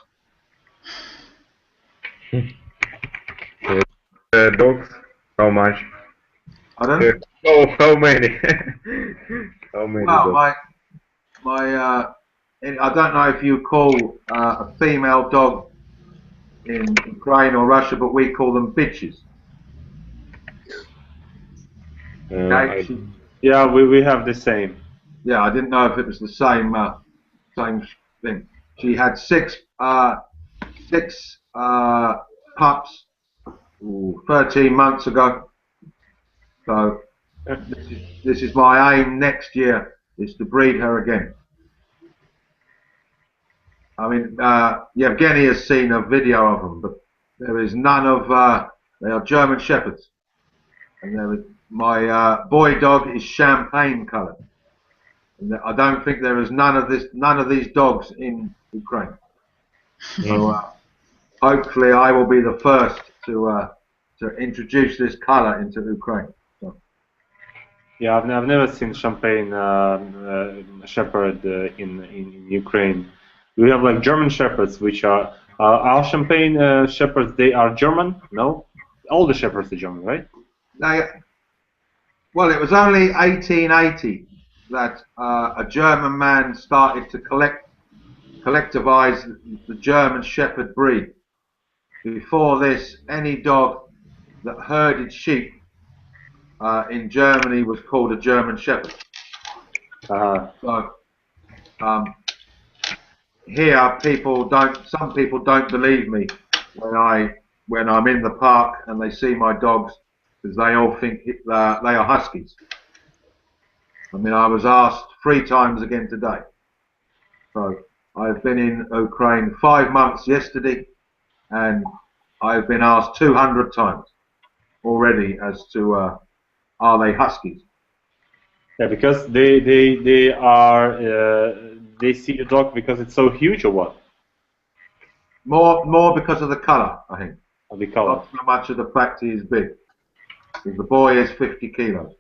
Speaker 2: Dogs? How much?
Speaker 1: I don't know.
Speaker 2: How many? How many
Speaker 1: Well,
Speaker 2: dogs?
Speaker 1: I don't know if you call a female dog in Ukraine or Russia, but we call them bitches.
Speaker 3: Yeah, we have the same.
Speaker 1: Yeah, I didn't know if it was the same thing. She had six pups 13 months ago. So this is my aim next year, is to breed her again. I mean, Yevgeny has seen a video of them, but there is none of. They are German Shepherds, and my boy dog is champagne coloured. And I don't think there is none of these dogs in Ukraine. So hopefully, I will be the first to introduce this colour into Ukraine. So.
Speaker 3: Yeah, I've never seen champagne shepherd in Ukraine. We have like German shepherds, which are our champagne shepherds. They are German. No, all the shepherds are German, right?
Speaker 1: Well, it was only 1880 that a German man started to collectivize the German Shepherd breed. Before this, any dog that herded sheep in Germany was called a German Shepherd. So here, some people don't believe me when I'm in the park and they see my dogs, because they all think they are huskies. I mean, I was asked 3 times again today. So I've been in Ukraine 5 months yesterday, and I've been asked 200 times already as to are they Huskies?
Speaker 3: Yeah, because they are they see a dog because it's so huge or what?
Speaker 1: More because of the colour, I think.
Speaker 3: Of the color.
Speaker 1: Not so much of the fact he is big. Because the boy is 50 kilos.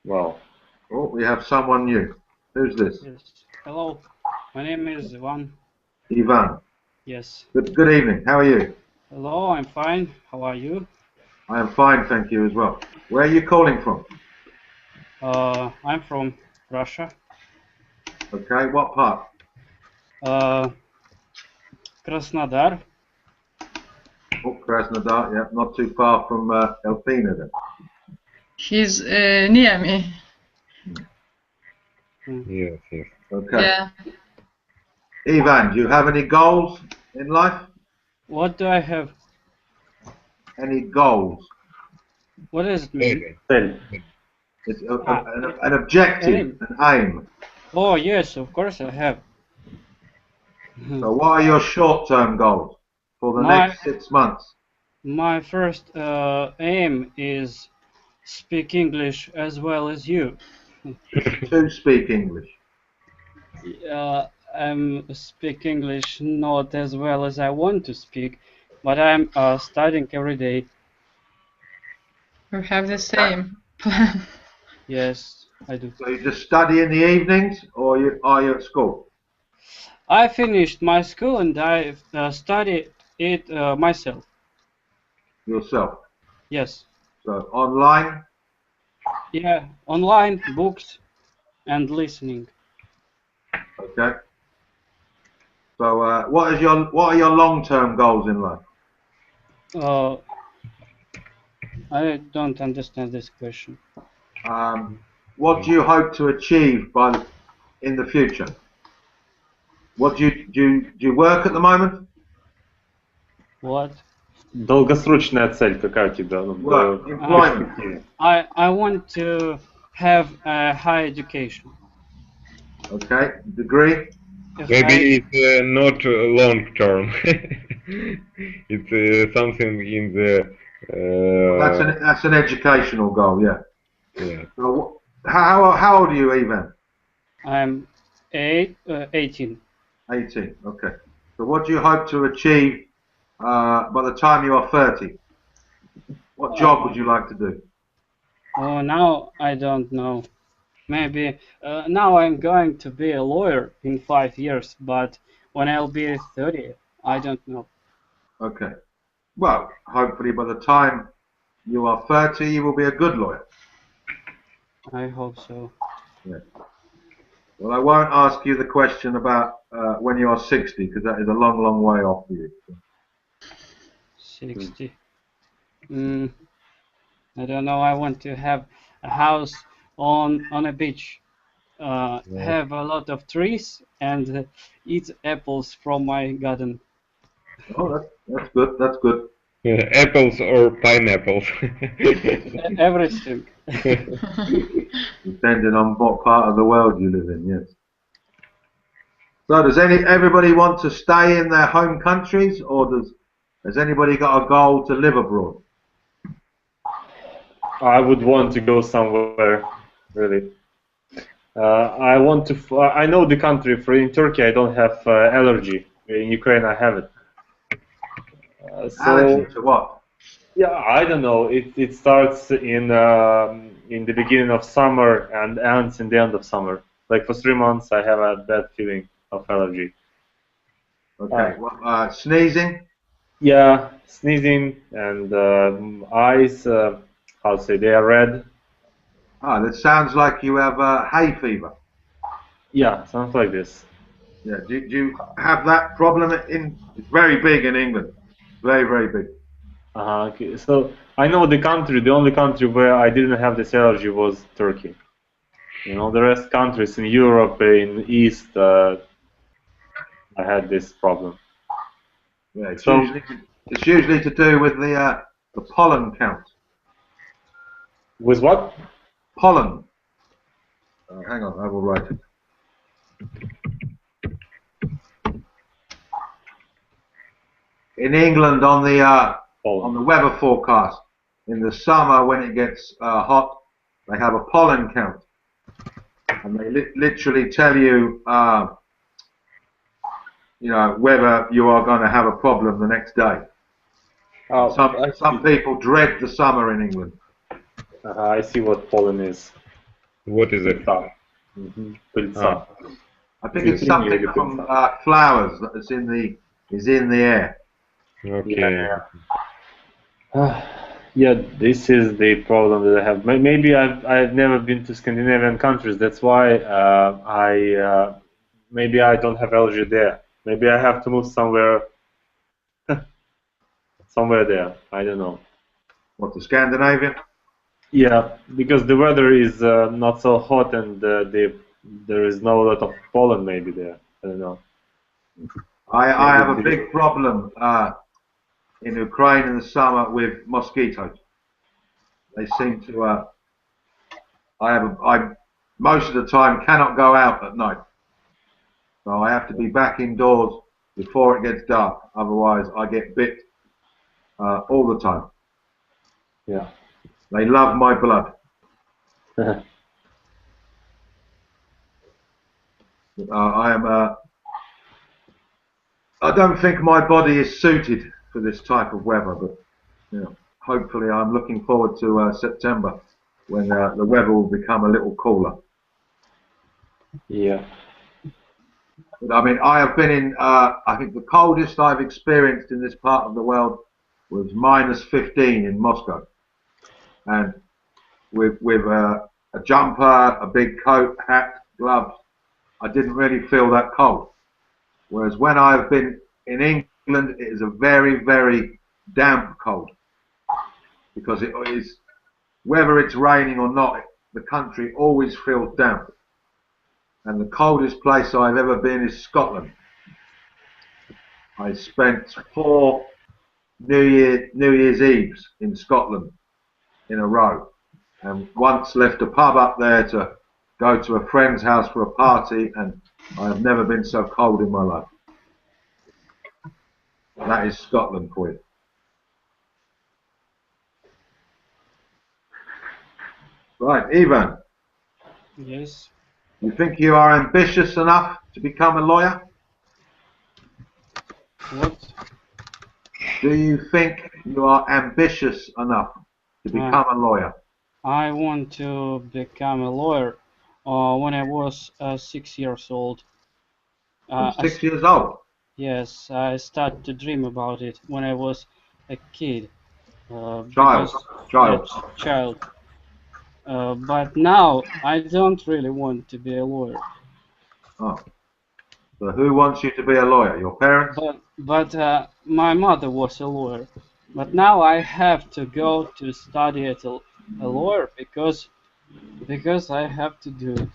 Speaker 3: Wow.
Speaker 1: Oh, we have someone new. Who's this?
Speaker 5: Yes. Hello. My name is Ivan.
Speaker 1: Ivan.
Speaker 5: Yes.
Speaker 1: Good evening. How are you?
Speaker 5: Hello, I'm fine. How are you?
Speaker 1: I am fine, thank you as well. Where are you calling from?
Speaker 5: I'm from Russia.
Speaker 1: Okay, what part?
Speaker 5: Krasnodar.
Speaker 1: Oh, Krasnodar, yeah, not too far from Elpina then.
Speaker 4: He's near me.
Speaker 2: Yes, yes.
Speaker 1: Okay.
Speaker 4: Yeah.
Speaker 1: Ivan, do you have any goals in life?
Speaker 5: What do I have?
Speaker 1: Any goals?
Speaker 5: What does it mean?
Speaker 3: Цель.
Speaker 1: It's an objective, an aim.
Speaker 5: Oh, yes, of course I have.
Speaker 1: So what are your short-term goals for the next 6 months?
Speaker 5: My first aim is speak English as well as you.
Speaker 1: To speak English.
Speaker 5: I'm speak English not as well as I want to speak, but I'm studying every day.
Speaker 4: We have the same plan.
Speaker 5: Yes, I do.
Speaker 1: So you just study in the evenings, or are you at school?
Speaker 5: I finished my school and I study it myself.
Speaker 1: Yourself.
Speaker 5: Yes.
Speaker 1: So online.
Speaker 5: Yeah, online, books, and listening.
Speaker 1: Okay. So what are your long-term goals in life?
Speaker 5: I don't understand this question.
Speaker 1: What do you hope to achieve in the future? What do you work at the moment?
Speaker 5: What?
Speaker 3: Долгосрочная цель какая у тебя?
Speaker 1: Work, employment.
Speaker 5: I want to have a high education.
Speaker 1: Okay. Degree.
Speaker 2: Maybe it's not long term. It's something in the.
Speaker 1: That's an educational goal, yeah.
Speaker 2: Yeah.
Speaker 1: So how old are you, Ivan?
Speaker 5: I'm 18.
Speaker 1: 18. Okay. So what do you hope to achieve by the time you are 30? What job would you like to do?
Speaker 5: Oh, now I don't know. Maybe now I'm going to be a lawyer in 5 years, but when I'll be 30, I don't know.
Speaker 1: Okay. Well, hopefully by the time you are 30, you will be a good lawyer.
Speaker 5: I hope so.
Speaker 1: Yeah. Well, I won't ask you the question about when you are 60, because that is a long, long way off for you.
Speaker 5: 60. I don't know. I want to have a house on a beach, have a lot of trees, and eat apples from my garden.
Speaker 1: Oh, that's good. That's good.
Speaker 2: Apples or pineapples?
Speaker 5: Everything.
Speaker 1: Depending on what part of the world you live in, yes. So does everybody want to stay in their home countries, or has anybody got a goal to live abroad?
Speaker 3: I would want to go somewhere, really. I want to. I know the country. For in Turkey, I don't have allergy. In Ukraine, I have it.
Speaker 1: Allergy to what?
Speaker 3: Yeah, I don't know. It starts in the beginning of summer and ends in the end of summer. Like for 3 months, I have a bad feeling of allergy.
Speaker 1: Okay. Sneezing?
Speaker 3: Yeah, sneezing and eyes. How to say they are red.
Speaker 1: Ah, that sounds like you have hay fever.
Speaker 3: Yeah, sounds like this.
Speaker 1: Yeah. Do you have that problem It's very big in England. Very, very big.
Speaker 3: Okay. So I know the country. The only country where I didn't have this allergy was Turkey. You know, the rest countries in Europe, in East, I had this problem.
Speaker 1: Yeah. It's usually to do with the pollen count.
Speaker 3: With what?
Speaker 1: Pollen. Hang on, I will write it. In England, on the weather forecast, in the summer when it gets hot, they have a pollen count, and they literally tell you, you know, whether you are going to have a problem the next day. Some people dread the summer in England.
Speaker 3: I see what pollen is.
Speaker 2: What is it?
Speaker 3: Пыльца.
Speaker 1: I think it's something from flowers that is in the air.
Speaker 2: Okay.
Speaker 3: Yeah, this is the problem that I have. Maybe I've never been to Scandinavian countries. That's why maybe I don't have allergy there. Maybe I have to move somewhere somewhere there. I don't know.
Speaker 1: What, the Scandinavian?
Speaker 3: Yeah, because the weather is not so hot and there is no lot of pollen maybe there. I don't know.
Speaker 1: I have a big problem in Ukraine in the summer with mosquitoes. They seem to. I most of the time cannot go out at night, so I have to be back indoors before it gets dark. Otherwise, I get bit all the time.
Speaker 3: Yeah.
Speaker 1: They love my blood. I don't think my body is suited for this type of weather, but you know, hopefully I'm looking forward to September when the weather will become a little cooler.
Speaker 3: Yeah.
Speaker 1: But, I mean, I have been in, I think the coldest I've experienced in this part of the world was -15 in Moscow. And with a jumper, a big coat, hat, gloves, I didn't really feel that cold. Whereas when I've been in England, it is a very, very damp cold. Because it is, whether it's raining or not, the country always feels damp. And the coldest place I've ever been is Scotland. I spent 4 New Year's Eves in Scotland in a row, and once left a pub up there to go to a friend's house for a party, and I have never been so cold in my life. That is Scotland for you. Right, Ivan.
Speaker 5: Yes.
Speaker 1: You think you are ambitious enough to become a lawyer?
Speaker 5: What?
Speaker 1: Do you think you are ambitious enough to become a lawyer?
Speaker 5: I want to become a lawyer when I was 6 years old.
Speaker 1: 6 years old?
Speaker 5: Yes, I started to dream about it when I was a kid.
Speaker 1: Child.
Speaker 5: But now I don't really want to be a lawyer.
Speaker 1: Oh. So who wants you to be a lawyer? Your parents?
Speaker 5: But my mother was a lawyer. But now I have to go to study at a lawyer because I have to do it.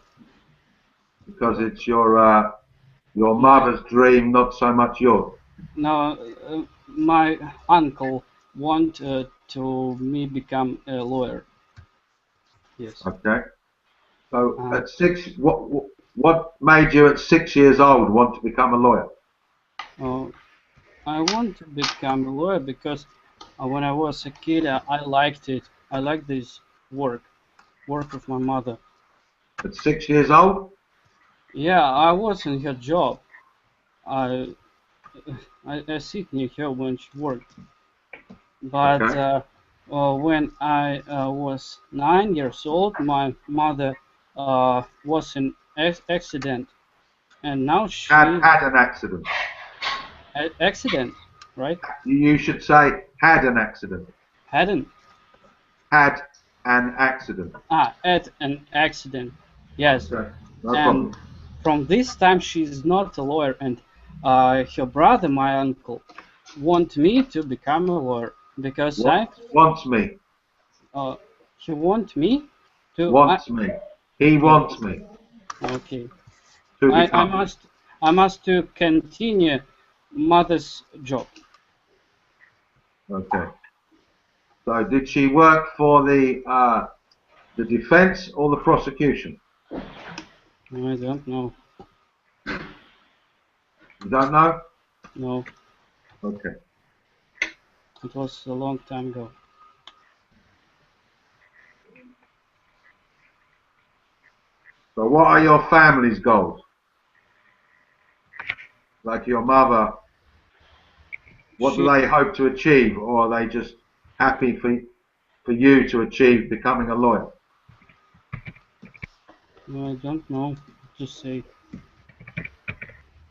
Speaker 1: Because it's your mother's dream, not so much yours.
Speaker 5: No, my uncle wanted to me become a lawyer. Yes.
Speaker 1: Okay. So at 6, what made you at 6 years old want to become a lawyer?
Speaker 5: I want to become a lawyer because when I was a kid, I liked it. I liked this work of my mother.
Speaker 1: At 6 years old?
Speaker 5: Yeah, I was in her job. I sit near her when she worked. But
Speaker 1: Okay.
Speaker 5: when I was 9 years old, my mother was in accident, and now she
Speaker 1: had an accident.
Speaker 5: Accident, right?
Speaker 1: You should say had an accident.
Speaker 5: Hadn't.
Speaker 1: Had an accident.
Speaker 5: At an accident. Yes.
Speaker 1: Okay. No
Speaker 5: And
Speaker 1: problem.
Speaker 5: from this time, she's not a lawyer, and her brother, my uncle, want me to become a lawyer because
Speaker 1: Wants me.
Speaker 5: he want me to.
Speaker 1: Wants me. He wants me.
Speaker 5: Okay.
Speaker 1: To
Speaker 5: I
Speaker 1: become.
Speaker 5: must to continue mother's job.
Speaker 1: Okay. So did she work for the defense or the prosecution?
Speaker 5: I don't know.
Speaker 1: You don't know?
Speaker 5: No,
Speaker 1: Okay.
Speaker 5: it was a long time ago.
Speaker 1: So what are your family's goals? Like your mother, what do they hope to achieve, or are they just happy for you to achieve becoming a lawyer?
Speaker 5: I don't know what to say.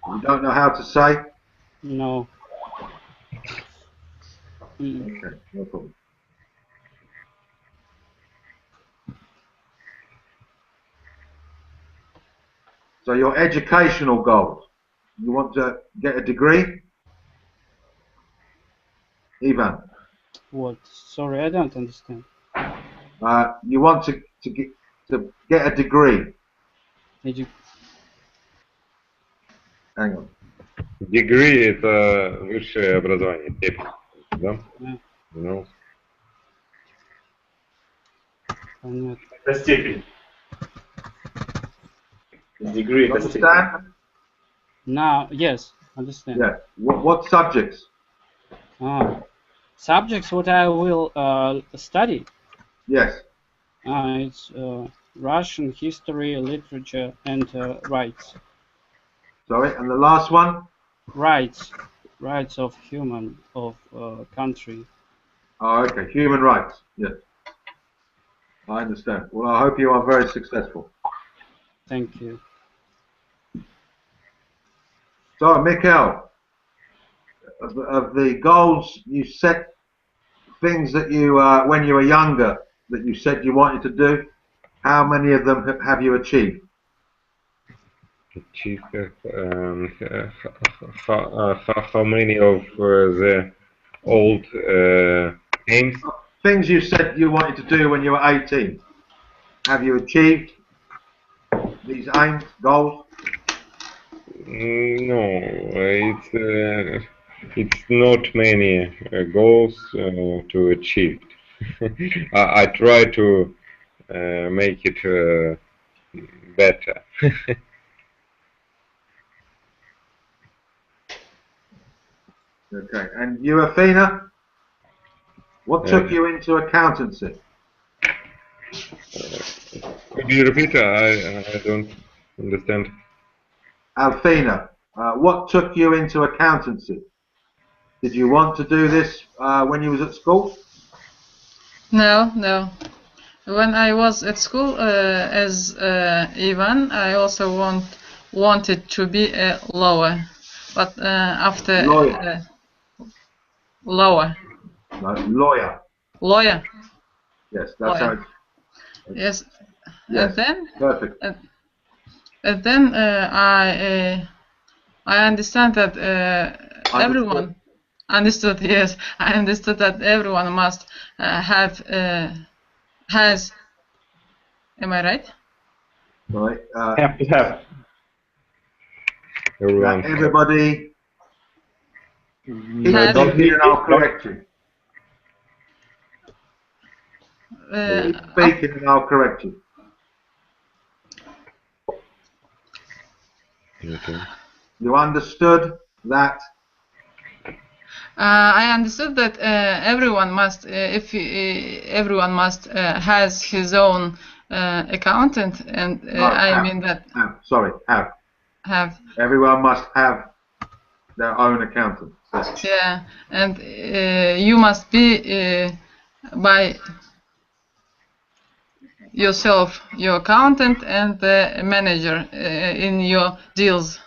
Speaker 1: You don't know how to say?
Speaker 5: No.
Speaker 1: Okay, no problem. So your educational goals, you want to get a degree? Ivan,
Speaker 5: What? Sorry, I don't understand.
Speaker 1: you want to get a degree? Hang on.
Speaker 2: Degree — это высшее образование, степень, да? No.
Speaker 5: Понятно.
Speaker 3: Это степень. Degree — это степень.
Speaker 1: Understand?
Speaker 5: Now, yes, understand.
Speaker 1: Yeah. What subjects?
Speaker 5: Subjects what I will study.
Speaker 1: Yes.
Speaker 5: It's Russian, history, literature, and rights.
Speaker 1: Sorry, and the last one?
Speaker 5: Rights of human, of country.
Speaker 1: Oh, okay. Human rights. Yes. I understand. Well, I hope you are very successful.
Speaker 5: Thank you.
Speaker 1: So, Mikhail, of the goals you set, things that you, when you were younger, that you said you wanted to do, how many of them have you achieved?
Speaker 2: Achieve, how many of the old aims?
Speaker 1: Things you said you wanted to do when you were 18. Have you achieved these aims, goals?
Speaker 2: No, it's not many goals to achieve. I try to make it better.
Speaker 1: Okay, and you, Athena, what took you into accountancy?
Speaker 2: Could you repeat? I don't understand.
Speaker 1: Alfina, what took you into accountancy? Did you want to do this when you was at school?
Speaker 4: No. When I was at school as Ivan, I also wanted to be a lawyer, but after
Speaker 1: Lawyer.
Speaker 4: lawyer.
Speaker 1: No, lawyer.
Speaker 4: Lawyer.
Speaker 1: Yes, that's how.
Speaker 4: Yes.
Speaker 1: Yes.
Speaker 4: And then.
Speaker 1: Perfect.
Speaker 4: And then I understand that everyone understood. Yes, I understood that everyone must has. Am I right?
Speaker 1: Right.
Speaker 3: Have to have.
Speaker 1: Everybody.
Speaker 4: Has.
Speaker 1: Speaking and I'll correct you. Speaking and I'll correct you.
Speaker 2: Okay.
Speaker 1: You understood that?
Speaker 4: I understood that everyone must, everyone must has his own accountant, and I mean that.
Speaker 1: Have. Everyone must have their own accountant. Yes.
Speaker 4: Yeah, and you must be by yourself your accountant and the manager in your deals.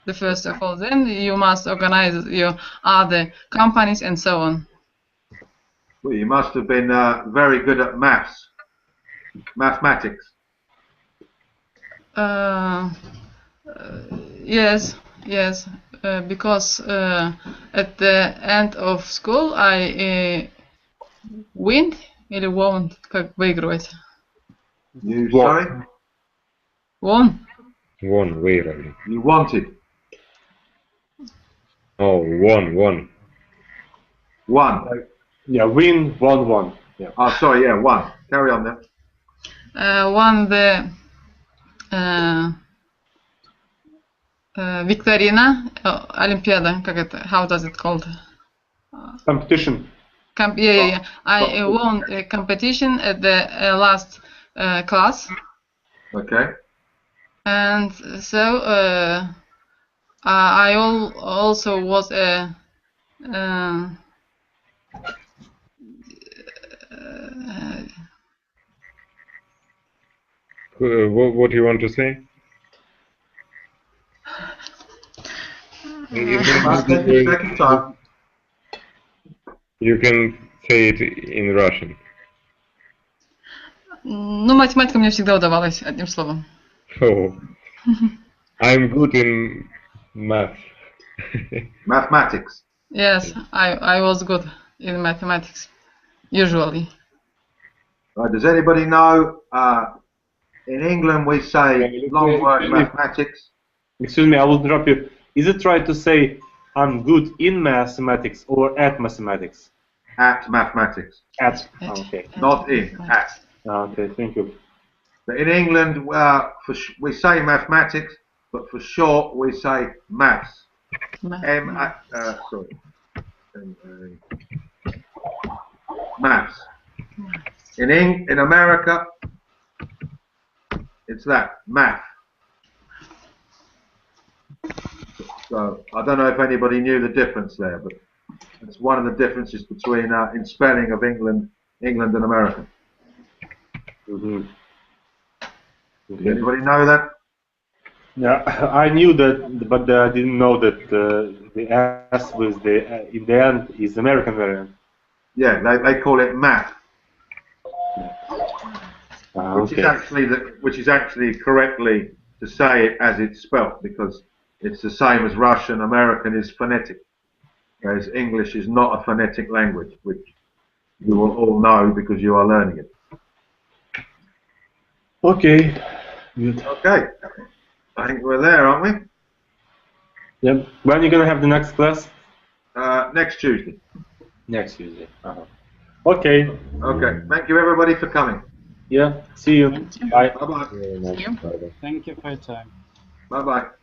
Speaker 4: The first of all, then you must organize your other companies and so on.
Speaker 1: Well, you must have been very good at mathematics.
Speaker 4: Yes, because at the end of school I win или won't, как выигрывать.
Speaker 1: You sorry?
Speaker 4: Won.
Speaker 2: Выиграли.
Speaker 1: You wanted.
Speaker 2: Oh, won.
Speaker 1: One.
Speaker 3: Yeah, win, won. Yeah.
Speaker 1: Oh, sorry, yeah, one. Carry on then.
Speaker 4: Won the Викторина, Олимпиада, как это? How does it called?
Speaker 3: Competition.
Speaker 4: Yeah. I won a competition at the last class.
Speaker 1: Okay.
Speaker 4: And so I also was a
Speaker 2: what do you want to say?
Speaker 1: Second time.
Speaker 2: You can say it in Russian.
Speaker 4: Ну, математика мне всегда удавалась, одним словом.
Speaker 2: Oh, I'm good in math.
Speaker 1: Mathematics.
Speaker 4: Yes, I was good in mathematics, usually.
Speaker 1: Right, does anybody know, in England we say long word mathematics.
Speaker 3: Excuse me, I will drop you. Is it right to say I'm good in mathematics or at mathematics?
Speaker 1: At mathematics.
Speaker 3: At. Okay.
Speaker 1: Not in, at.
Speaker 3: Okay, thank you.
Speaker 1: But in England, we say mathematics, but for short we say maths. Maths. In America, it's that, math. So I don't know if anybody knew the difference there, but it's one of the differences between in spelling of England and America.
Speaker 3: Mm-hmm.
Speaker 1: Did anybody know that?
Speaker 3: Yeah, I knew that, but I didn't know that the S with the in the end is American variant.
Speaker 1: Yeah, they call it math,
Speaker 3: okay.
Speaker 1: which is actually correctly to say it as it's spelt, because it's the same as Russian. American is phonetic, whereas English is not a phonetic language, which you will all know because you are learning it.
Speaker 3: Okay. Good.
Speaker 1: Okay, I think we're there, aren't we?
Speaker 3: Yep. When are you gonna have the next class?
Speaker 1: Next Tuesday.
Speaker 3: Next Tuesday. Okay.
Speaker 1: Okay, thank you everybody for coming.
Speaker 3: Yeah. See you. Bye.
Speaker 1: Bye-bye.
Speaker 2: Very much. Bye-bye.
Speaker 5: Thank you for your time.
Speaker 1: Bye-bye.